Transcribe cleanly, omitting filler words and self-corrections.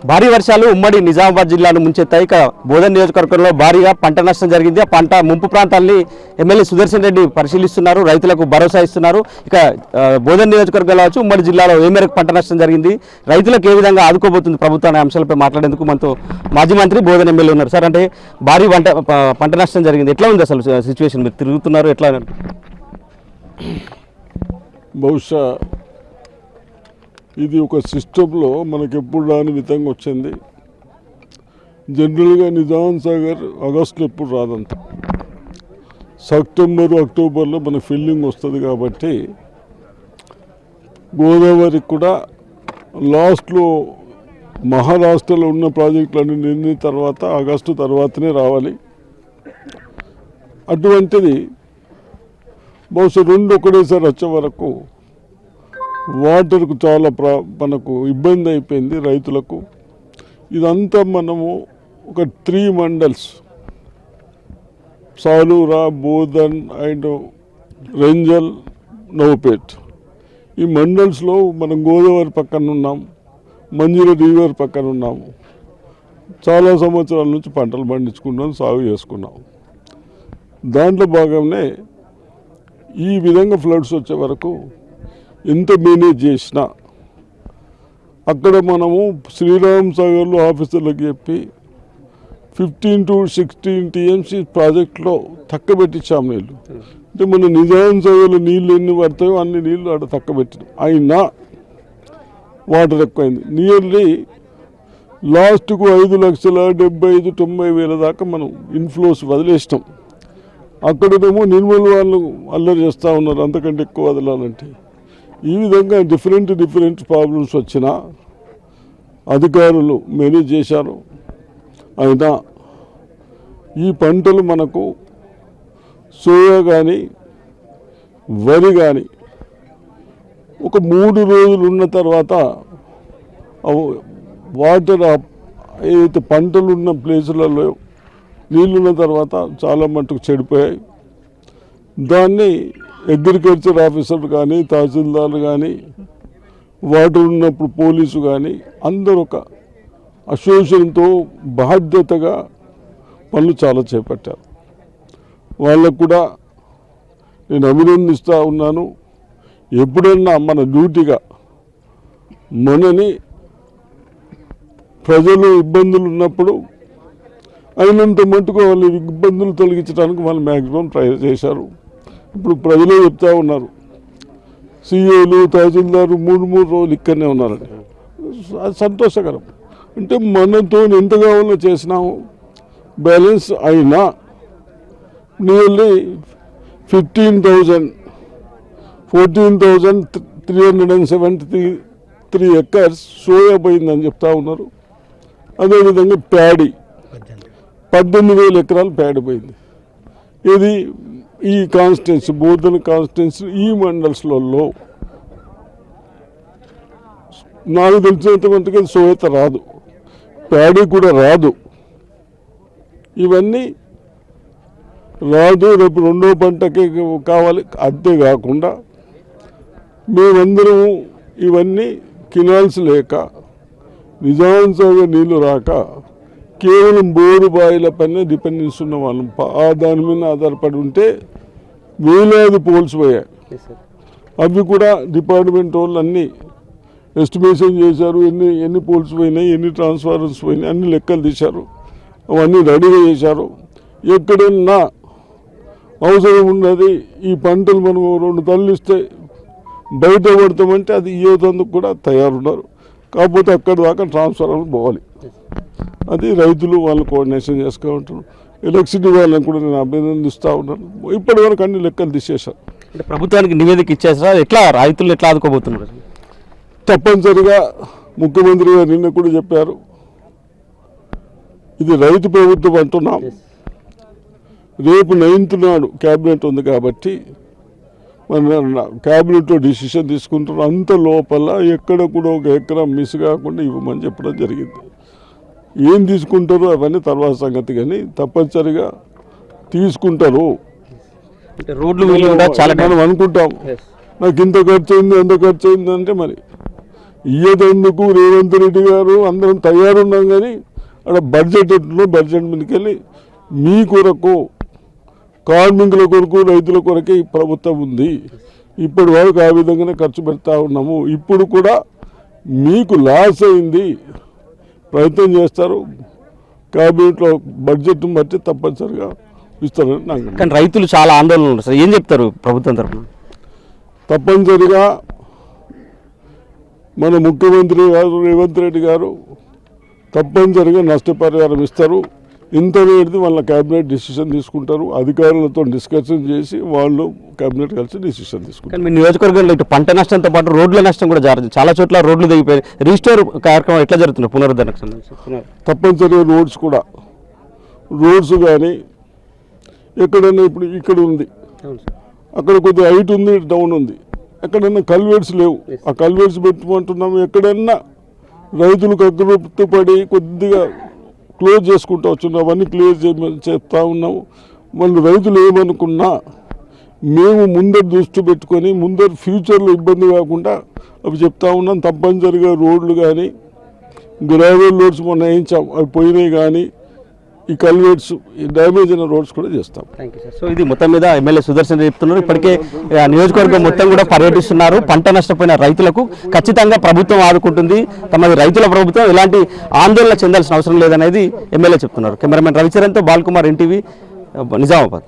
భారీ వర్షాలు ఉమ్మడి నిజామాబాద్ జిల్లాను ముంచెత్తాయి. ఇక బోధన్ నియోజకవర్గంలో భారీగా పంట నష్టం జరిగింది. ఆ పంట ముంపు ప్రాంతాల్ని ఎమ్మెల్యే సుదర్శన్ రెడ్డి పరిశీలిస్తున్నారు, రైతులకు భరోసా ఇస్తున్నారు. ఇక బోధన్ నియోజకవర్గంలో కావచ్చు ఉమ్మడి జిల్లాలో ఏ మేరకు పంట నష్టం జరిగింది, రైతులకు ఏ విధంగా ఆదుకోబోతుంది ప్రభుత్వం అనే అంశాలపై మాట్లాడేందుకు మనతో మాజీ మంత్రి బోధన్ ఎమ్మెల్యే ఉన్నారు. సార్, అంటే భారీ పంట నష్టం జరిగింది, ఎట్లా ఉంది అసలు సిచ్యువేషన్? మీరు తిరుగుతున్నారు, ఎట్లా? బహుశా ఇది ఒక సిస్టంలో మనకు ఎప్పుడు రాని విధంగా వచ్చింది. జనరల్గా నిజాం సాగర్ ఆగస్టులో ఎప్పుడు రాదంట, సెప్టెంబరు అక్టోబర్లో మన ఫిల్లింగ్ వస్తుంది. కాబట్టి గోదావరికి కూడా లాస్ట్లో మహారాష్ట్రలో ఉన్న ప్రాజెక్టులన్నీ నిండిన తర్వాత ఆగస్టు తర్వాతనే రావాలి. అటువంటిది బహుశా రెండు ఒకటేసారి వచ్చే వరకు వాటర్కు చాలా మనకు ఇబ్బంది అయిపోయింది రైతులకు. ఇదంతా మనము ఒక 3 మండల్స్ సాలూరా, బోధన్ అండ్ రెంజల్, నవపేట్, ఈ మండల్స్లో మనం గోదావరి పక్కన ఉన్నాం, మంజీరా రివర్ పక్కన ఉన్నాము. చాలా సంవత్సరాల నుంచి పంటలు పండించుకున్నాం, సాగు చేసుకున్నాం. దాంట్లో భాగంగానే ఈ విధంగా ఫ్లడ్స్ వచ్చే వరకు ఎంత మేనేజ్ చేసినా అక్కడ మనము శ్రీరామ్ సాగర్లో ఆఫీసర్లకు చెప్పి 15 to 16 TMC ప్రాజెక్టులో తక్కబెట్టించాము నీళ్ళు. అంటే మన నిజాం సాగర్లో నీళ్ళు ఎన్ని పడతాయో అన్ని నీళ్ళు అక్కడ తక్కబెట్టినాం. అయినా వాటర్ ఎక్కువైంది. నియర్లీ లాస్ట్కు 5,75,90,000 దాకా మనం ఇన్ఫ్లోస్ వదిలేసినాం. అక్కడేమో నిర్మల్ వాళ్ళు అల్లరి చేస్తూ ఉన్నారు అంతకంటే ఎక్కువ వదలాలంటే. ఈ విధంగా డిఫరెంట్ ప్రాబ్లమ్స్ వచ్చినా అధికారులు మేనేజ్ చేశారు. అయినా ఈ పంటలు మనకు సోయా కానీ వరి కానీ ఒక 3 రోజులు ఉన్న తర్వాత వాటర్ ఏదైతే పంటలు ఉన్న ప్లేసులలో నీళ్ళున్న తర్వాత చాలా మట్టుకు చెడిపోయాయి. దాన్ని అగ్రికల్చర్ ఆఫీసర్ కానీ, తహసీల్దార్ కానీ, వాటర్ ఉన్నప్పుడు పోలీసు కానీ అందరూ ఒక అసోసియేషన్తో బాధ్యతగా పనులు చాలా చేపట్టారు. వాళ్ళకు కూడా నేను అభినందిస్తూ ఉన్నాను. ఎప్పుడన్నా మన డ్యూటీగా మనని ప్రజలు ఇబ్బందులు ఉన్నప్పుడు అయినంత మట్టుకు వాళ్ళు ఇబ్బందులు తొలగించడానికి వాళ్ళు మ్యాక్సిమం ట్రై చేశారు. ఇప్పుడు ప్రజలే చెప్తా ఉన్నారు, సీఏలు, తహసీల్దారు 3 రోజులు ఇక్కడనే ఉన్నారని. అది సంతోషకరం. అంటే మనతో ఎంత కావాలో చేసినాము, బ్యాలెన్స్ అయినా నియర్లీ 14,373 ఎకర్స్ సోయా పోయిందని చెప్తా ఉన్నారు. అదేవిధంగా ప్యాడీ 18,000 ఎకరాలు ప్యాడీ పోయింది. ఇది ఈ కాన్స్టిట్యున్సీ బోధన కాన్స్టిట్యున్సీ ఈ మండల్స్లలో నాకు తెలిసినంత మటుకు సోయత రాదు, ప్యాడీ కూడా రాదు. ఇవన్నీ రాదు, రేపు రెండో పంటకి కావాలి. అంతేకాకుండా మేమందరము ఇవన్నీ కెనాల్స్ లేక నిజాం సాగర్ నీళ్ళు రాక కేవలం బోరు బాయిల పైన డిపెండెన్స్ ఉన్న వాళ్ళం. దాని మీద ఆధారపడి ఉంటే వేలాది పోల్స్ పోయాయి. అవి కూడా డిపార్ట్మెంట్ వాళ్ళు అన్నీ ఎస్టిమేషన్ చేశారు. ఎన్ని పోల్స్ పోయినాయి, ఎన్ని ట్రాన్స్ఫార్మర్స్ పోయినాయి, అన్ని లెక్కలు తీశారు. అవన్నీ రెడీగా చేశారు. ఎక్కడన్నా అవసరం ఉన్నది ఈ పంటలు మనం 2 తల్లు ఇస్తే బయట పడతామంటే అది ఇయ్యేందుకు కూడా తయారున్నారు. కాకపోతే అక్కడి దాకా ట్రాన్స్ఫార్మర్ పోవాలి. అది రైతులు వాళ్ళు కోఆర్డినేషన్ చేసుకుంటూ ఉంటారు. ఎలక్ట్రిసిటీ వాళ్ళని కూడా నేను అభినందిస్తూ ఉన్నాను. ఇప్పటి వరకు అన్ని లెక్కలు తీసేశారు. అంటే ప్రభుత్వానికి నివేదిక ఇచ్చేసారా? ఎట్లా రైతులు ఎట్లా ఆదుకోబోతున్నారు? తప్పనిసరిగా ముఖ్యమంత్రి గారు నిన్న కూడా చెప్పారు, ఇది రైతు ప్రభుత్వం అంటున్నాం. రేపు 9th నాడు క్యాబినెట్ ఉంది కాబట్టి మన క్యాబినెట్లో డిసిషన్ తీసుకుంటారు. అంత లోపల ఎక్కడ కూడా 1 ఎకరం మిస్ కాకుండా ఇవ్వమని చెప్పడం జరిగింది. ఏం తీసుకుంటారో అవన్నీ తర్వాత సంగతి, కానీ తప్పనిసరిగా తీసుకుంటారు. రోడ్లు మనం అనుకుంటాం నాకు ఇంత ఖర్చు అయింది, ఎంత ఖర్చు అయింది అంటే మరి ఇయ్యేందుకు రేవంత్ రెడ్డి గారు అందరం తయారున్నాం, కానీ అక్కడ బడ్జెట్ ఎట్లున్నా బడ్జెట్ మీదకి వెళ్ళి మీ కొరకు, కార్మికుల కొరకు, రైతుల కొరకే ఈ ప్రభుత్వం ఉంది. ఇప్పటి వరకు ఆ విధంగానే ఖర్చు పెడతా ఉన్నాము. ఇప్పుడు కూడా మీకు లాస్ అయింది, ప్రయత్నం చేస్తారు. క్యాబినెట్లో బడ్జెట్ను బట్టి తప్పనిసరిగా ఇస్తారని నాకు. కానీ రైతులు చాలా ఆందోళన ఉన్నారు సార్, ఏం చెప్తారు ప్రభుత్వం తరఫున? తప్పనిసరిగా మన ముఖ్యమంత్రి గారు రేవంత్ రెడ్డి గారు తప్పనిసరిగా నష్టపరిహారం ఇస్తారు. ఇంత అనేది వాళ్ళ క్యాబినెట్ డిసిషన్ తీసుకుంటారు. అధికారులతో డిస్కషన్ చేసి వాళ్ళు క్యాబినెట్ కలిసి డిసిషన్ తీసుకుంటారు. కానీ మీ నియోజకవర్గంలో ఇటు పంట నష్టంతో పాటు రోడ్ల నష్టం కూడా జరుగుతుంది. చాలా చోట్ల రోడ్లు దిగిపోయి రీస్టోర్ కార్యక్రమం ఎట్లా జరుగుతుంది పునరుద్ధరణకు సంబంధించి? తప్పనిసరిగా రోడ్స్ కానీ ఎక్కడైనా ఇప్పుడు ఇక్కడ ఉంది, అక్కడ కొద్దిగా హైట్ ఉంది, డౌన్ ఉంది, ఎక్కడైనా కల్వర్ట్స్ లేవు, ఆ కల్వర్ట్స్ పెట్టుకుంటున్నాము. ఎక్కడైనా రైతులకు అగ్రపడి కొద్దిగా క్లోజ్ చేసుకుంటూ వచ్చున్నాం, అవన్నీ క్లియర్ చేస్తూ ఉన్నాము. మళ్ళీ రైతులు ఏమనుకున్నా మేము ముందర దృష్టి పెట్టుకొని ముందర ఫ్యూచర్లో ఇబ్బంది కాకుండా అవి చెప్తా ఉన్నాం. తప్పనిసరిగా రోడ్లు కానీ గ్రావెల్ రోడ్స్ మొన్న వేయించాం, అవి పోయినాయి. కానీ ఈ కల్వర్ట్స్, ఈ డ్యామేజ్ అయిన రోడ్స్ కూడా చేస్తాం. సో ఇది మొత్తం మీద ఎమ్మెల్యే సుదర్శన్ రెడ్డి చెప్తున్నారు. ఇప్పటికే నియోజకవర్గం మొత్తం కూడా పర్యటిస్తున్నారు. పంట నష్టపోయిన రైతులకు ఖచ్చితంగా ప్రభుత్వం ఆదుకుంటుంది. తమది రైతుల ప్రభుత్వం, ఎలాంటి ఆందోళన చెందాల్సిన అవసరం లేదనేది ఎమ్మెల్యే చెప్తున్నారు. కెమెరామెన్ రవిచరణ్తో బాల్కుమార్, ఎన్టీవీ, నిజామాబాద్.